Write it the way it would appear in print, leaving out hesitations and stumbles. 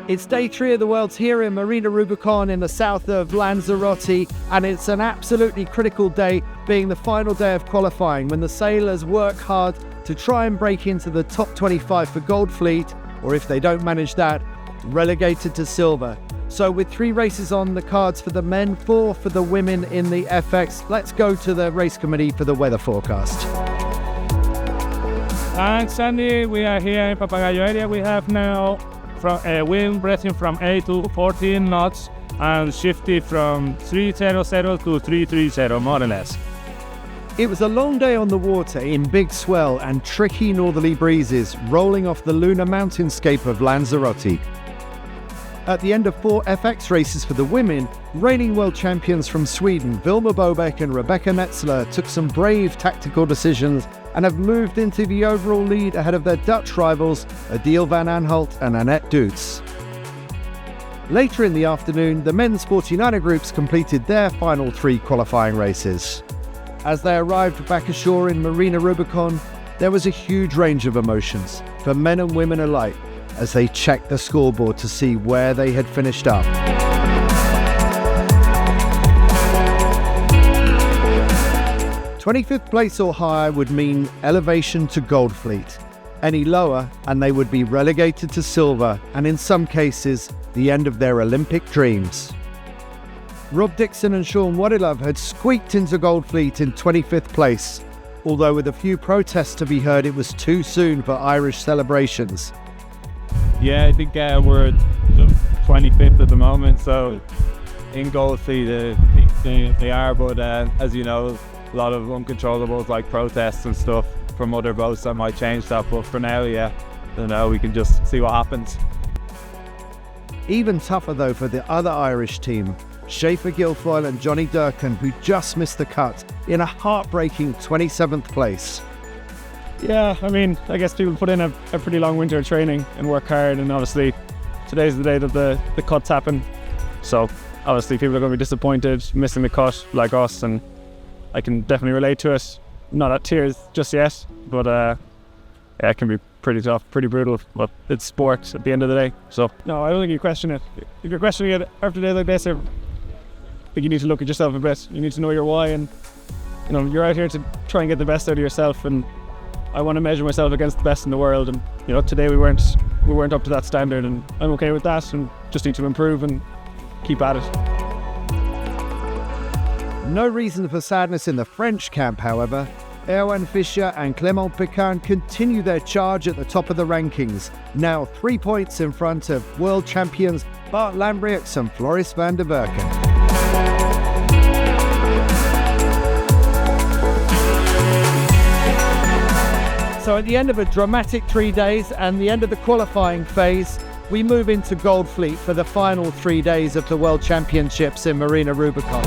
It's day 3 of the Worlds here in Marina Rubicon in the south of Lanzarote, and it's an absolutely critical day, being the final day of qualifying when the sailors work hard to try and break into the top 25 for Gold Fleet, or if they don't manage that, relegated to silver. So with 3 races on the cards for the men, 4 for the women in the FX, let's go to the race committee for the weather forecast. Thanks, Andy. We are here in Papagayo area. We have now wind breathing from 8 to 14 knots and shifty from 300 to 330, more or less. It was a long day on the water in big swell and tricky northerly breezes rolling off the lunar mountainscape of Lanzarote. At the end of 4 FX races for the women, reigning world champions from Sweden, Vilma Bobeck and Rebecca Netzler took some brave tactical decisions and have moved into the overall lead ahead of their Dutch rivals, Adele van Aanholt and Annette Doets. Later in the afternoon, the men's 49er groups completed their final 3 qualifying races. As they arrived back ashore in Marina Rubicon, there was a huge range of emotions for men and women alike as they checked the scoreboard to see where they had finished up. 25th place or higher would mean elevation to Gold Fleet. Any lower and they would be relegated to silver, and in some cases, the end of their Olympic dreams. Rob Dickson and Sean Waddilove had squeaked into Gold Fleet in 25th place, although with a few protests to be heard, it was too soon for Irish celebrations. Yeah, I think we're 25th at the moment, so in Gold Fleet they are, but as you know, a lot of uncontrollables like protests and stuff from other boats that might change that, but for now, yeah, I don't know, we can just see what happens. Even tougher though for the other Irish team, Schaefer Guilfoyle and Johnny Durkin, who just missed the cut in a heartbreaking 27th place. Yeah, I mean, I guess people put in a pretty long winter of training and work hard, and obviously today's the day that the cuts happen, so obviously people are going to be disappointed missing the cut like us, and I can definitely relate to it. Not at tears just yet, but yeah, it can be pretty tough, pretty brutal, but it's sport at the end of the day. So no, I don't think you question it. If you're questioning it after a day like this, I think you need to look at yourself a bit. You need to know your why, and you know, you're out here to try and get the best out of yourself, and I want to measure myself against the best in the world, and you know, today we weren't up to that standard, and I'm okay with that, and just need to improve and keep at it. No reason for sadness in the French camp, however. Erwan, Fischer and Clement Picon continue their charge at the top of the rankings, now 3 points in front of world champions Bart, Lambriex and Floris van der Werken. So at the end of a dramatic 3 days and the end of the qualifying phase, we move into Gold Fleet for the final 3 days of the World Championships in Marina Rubicon.